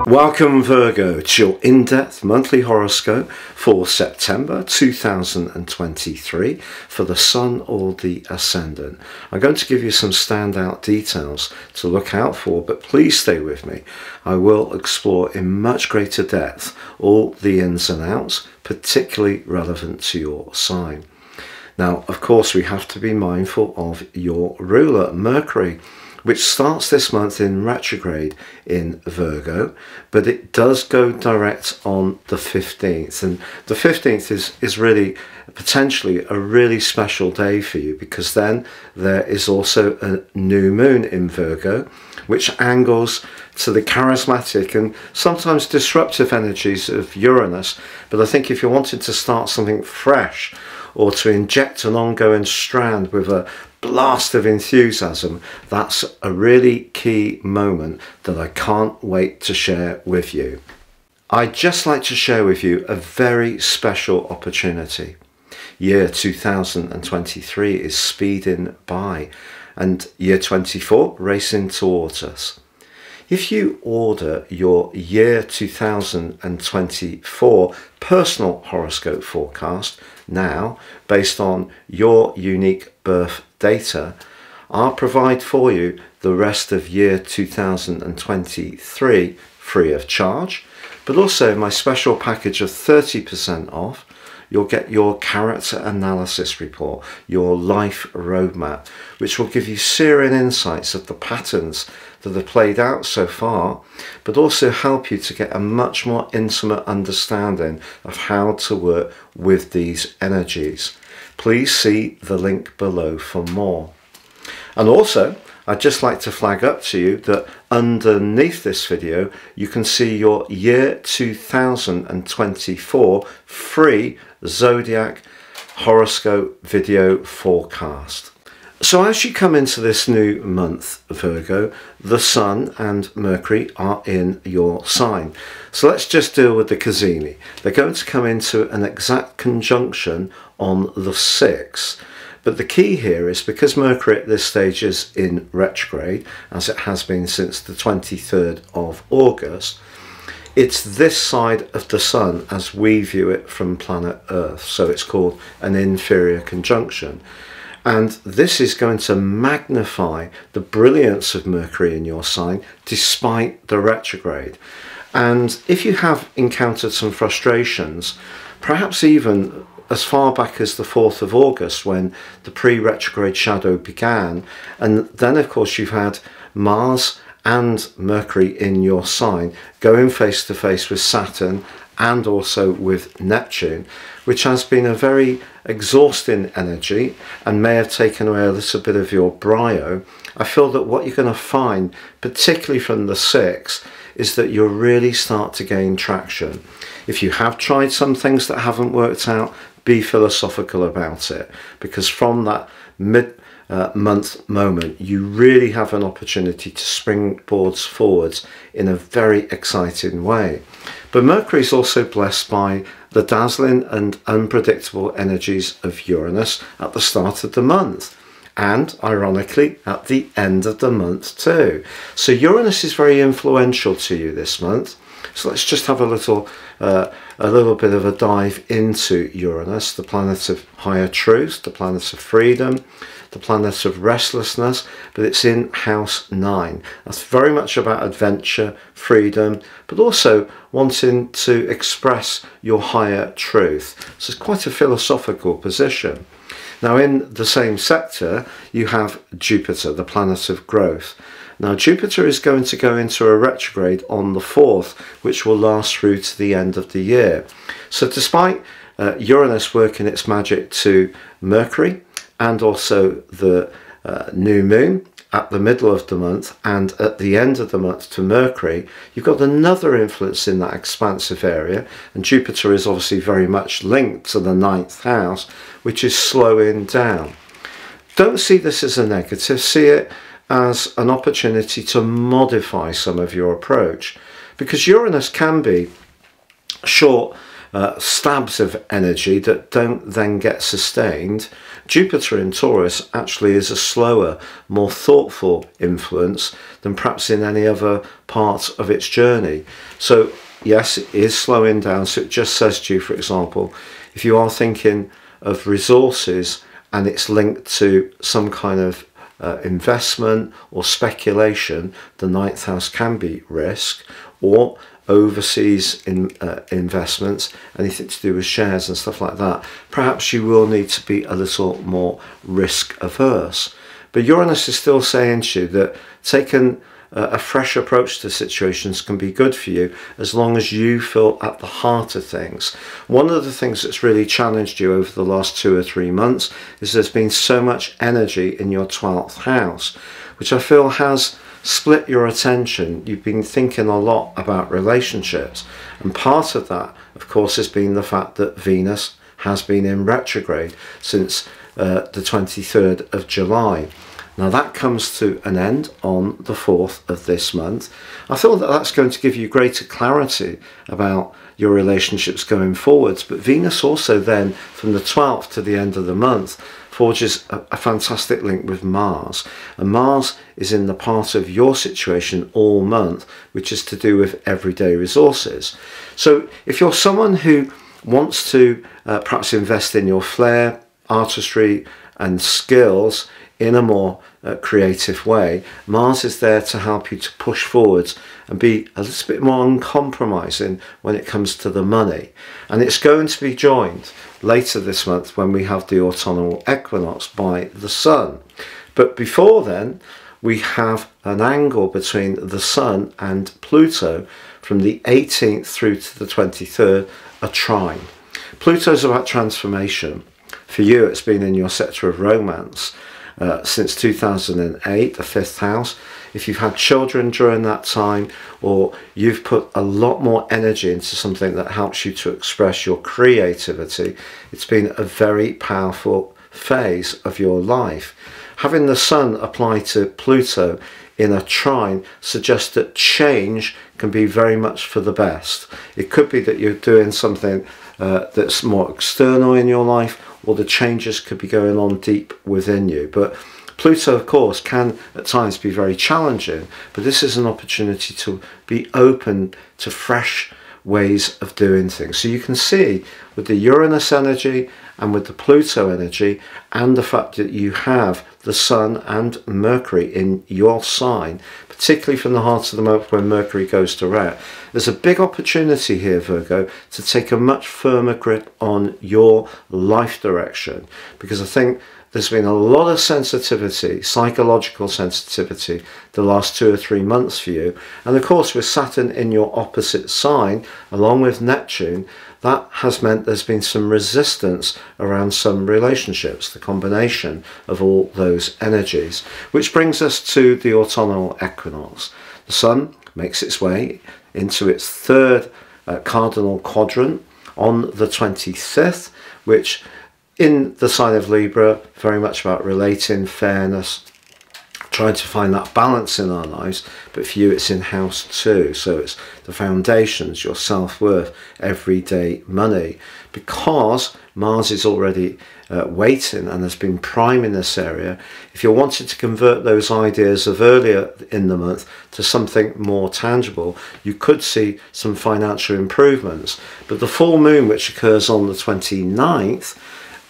Welcome Virgo to your in-depth monthly horoscope for September 2023 for the Sun or the Ascendant. I'm going to give you some standout details to look out for, but please stay with me. I will explore in much greater depth all the ins and outs, particularly relevant to your sign. Now, of course, we have to be mindful of your ruler, Mercury, which starts this month in retrograde in Virgo, but it does go direct on the 15th. And the 15th is really potentially a really special day for you, because then there is also a new moon in Virgo, which angles to the charismatic and sometimes disruptive energies of Uranus. But I think if you're wanting to start something fresh or to inject an ongoing strand with a blast of enthusiasm, that's a really key moment that I can't wait to share with you. I'd just like to share with you a very special opportunity. Year 2023 is speeding by and year 24 racing towards us. If you order your year 2024 personal horoscope forecast now, based on your unique birth data, I'll provide for you the rest of year 2023 free of charge, but also my special package of 30% off. You'll get your character analysis report, your life roadmap, which will give you searing insights of the patterns that have played out so far, but also help you to get a much more intimate understanding of how to work with these energies. Please see the link below for more. And also, I'd just like to flag up to you that underneath this video, you can see your year 2024 free zodiac horoscope video forecast. So as you come into this new month, Virgo, the Sun and Mercury are in your sign. So let's just deal with the cazimi. They're going to come into an exact conjunction on the 6th. But the key here is, because Mercury at this stage is in retrograde, as it has been since the 23rd of August, it's this side of the Sun as we view it from planet Earth. So it's called an inferior conjunction. And this is going to magnify the brilliance of Mercury in your sign despite the retrograde. And if you have encountered some frustrations, perhaps even as far back as the 4th of August when the pre-retrograde shadow began, and then of course you've had Mars and Mercury in your sign going face to face with Saturn and also with Neptune, which has been a very exhausting energy and may have taken away a little bit of your brio. I feel that what you're going to find, particularly from the 6th, is that you'll really start to gain traction. If you have tried some things that haven't worked out, be philosophical about it, because from that mid-month moment, you really have an opportunity to springboard forwards in a very exciting way. But Mercury is also blessed by the dazzling and unpredictable energies of Uranus at the start of the month, and ironically at the end of the month too. So Uranus is very influential to you this month. So let's just have a little bit of a dive into Uranus, the planet of higher truth, the planet of freedom, the planet of restlessness, but it's in house 9. That's very much about adventure, freedom, but also wanting to express your higher truth. So it's quite a philosophical position. Now, in the same sector, you have Jupiter, the planet of growth. Now, Jupiter is going to go into a retrograde on the 4th, which will last through to the end of the year. So despite Uranus working its magic to Mercury and also the new moon at the middle of the month and at the end of the month to Mercury, you've got another influence in that expansive area, and Jupiter is obviously very much linked to the 9th house, which is slowing down. Don't see this as a negative, see it as an opportunity to modify some of your approach, because Uranus can be short stabs of energy that don't then get sustained. Jupiter in Taurus actually is a slower, more thoughtful influence than perhaps in any other part of its journey. So yes, it is slowing down. So it just says to you, for example, if you are thinking of resources and it's linked to some kind of investment or speculation, the ninth house can be risk, or overseas investments, anything to do with shares and stuff like that. Perhaps you will need to be a little more risk averse. But Uranus is still saying to you that taking a fresh approach to situations can be good for you as long as you feel at the heart of things. One of the things that's really challenged you over the last 2 or 3 months is there's been so much energy in your 12th house, which I feel has split your attention. You've been thinking a lot about relationships, and part of that, of course, has been the fact that Venus has been in retrograde since the 23rd of July. Now that comes to an end on the 4th of this month. I feel that that's going to give you greater clarity about your relationships going forwards, but Venus also then from the 12th to the end of the month forges a fantastic link with Mars, and Mars is in the part of your situation all month which is to do with everyday resources. So if you're someone who wants to perhaps invest in your flair, artistry and skills in a more creative way, Mars is there to help you to push forwards and be a little bit more uncompromising when it comes to the money. And it's going to be joined later this month when we have the autumnal equinox by the Sun. But before then, we have an angle between the Sun and Pluto from the 18th through to the 23rd, a trine. Pluto's about transformation. For you, it's been in your sector of romance since 2008, the 5th house. If you've had children during that time, or you've put a lot more energy into something that helps you to express your creativity, it's been a very powerful phase of your life. Having the Sun apply to Pluto in a trine suggests that change can be very much for the best. It could be that you're doing something that's more external in your life, or the changes could be going on deep within you. But Pluto, of course, can at times be very challenging, but this is an opportunity to be open to fresh ways of doing things. So you can see with the Uranus energy and with the Pluto energy, and the fact that you have the Sun and Mercury in your sign, particularly from the heart of the month when Mercury goes direct, there's a big opportunity here, Virgo, to take a much firmer grip on your life direction, because I think there's been a lot of sensitivity, psychological sensitivity, the last 2 or 3 months for you. And of course, with Saturn in your opposite sign, along with Neptune, that has meant there's been some resistance around some relationships, the combination of all those energies. Which brings us to the autumnal equinox. The Sun makes its way into its 3rd cardinal quadrant on the 25th, which in the sign of Libra, very much about relating, fairness, trying to find that balance in our lives. But for you, it's in house 2, so it's the foundations, your self-worth, everyday money. Because Mars is already waiting and has been prime in this area, if you're wanting to convert those ideas of earlier in the month to something more tangible, you could see some financial improvements. But the full moon, which occurs on the 29th,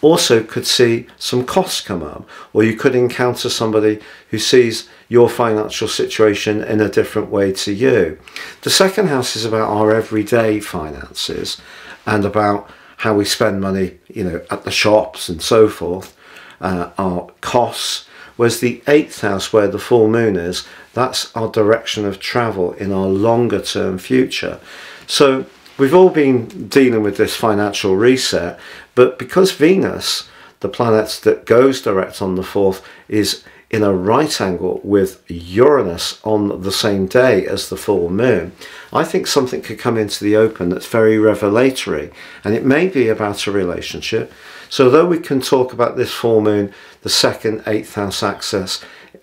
also could see some costs come up, or you could encounter somebody who sees your financial situation in a different way to you. The 2nd house is about our everyday finances and about how we spend money, you know, at the shops and so forth, our costs. Whereas the 8th house, where the full moon is, that's our direction of travel in our longer term future. So we've all been dealing with this financial reset, but because Venus, the planet that goes direct on the 4th, is in a right angle with Uranus on the same day as the full moon, I think something could come into the open that's very revelatory, and it may be about a relationship. So though we can talk about this full moon, the 2nd, 8th house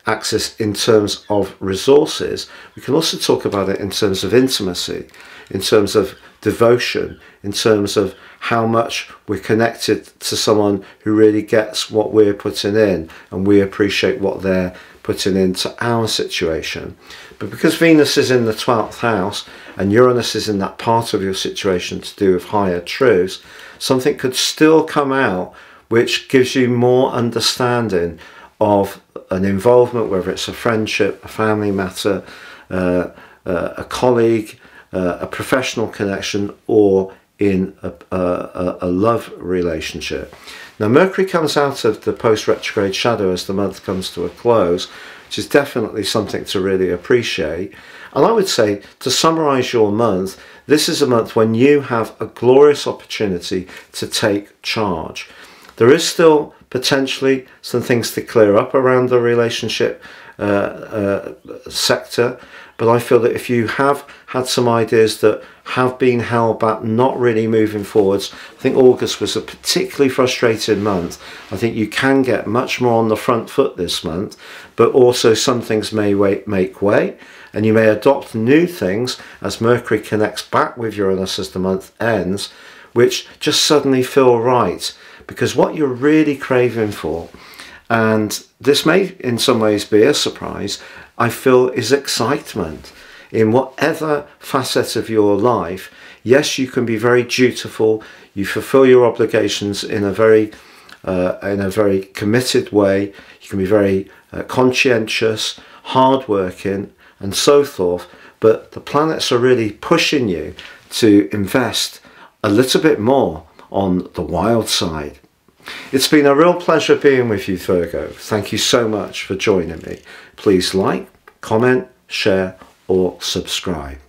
axis in terms of resources, we can also talk about it in terms of intimacy, in terms of devotion, in terms of how much we're connected to someone who really gets what we're putting in, and we appreciate what they're putting into our situation. But because Venus is in the 12th house and Uranus is in that part of your situation to do with higher truths, something could still come out which gives you more understanding of an involvement, whether it's a friendship, a family matter, a colleague, a professional connection, or in a love relationship. Now Mercury comes out of the post-retrograde shadow as the month comes to a close, which is definitely something to really appreciate. And I would say, to summarise your month, this is a month when you have a glorious opportunity to take charge. There is still potentially some things to clear up around the relationship sector, but I feel that if you have had some ideas that have been held back, not really moving forwards, I think August was a particularly frustrating month. I think you can get much more on the front foot this month, but also some things may make way, and you may adopt new things as Mercury connects back with Uranus as the month ends, which just suddenly feel right. Because what you're really craving for, and this may in some ways be a surprise, I feel is excitement in whatever facet of your life. Yes, you can be very dutiful, you fulfill your obligations in a very committed way, you can be very conscientious, hardworking and so forth, but the planets are really pushing you to invest a little bit more on the wild side. It's been a real pleasure being with you, Virgo. Thank you so much for joining me. Please like, comment, share or subscribe.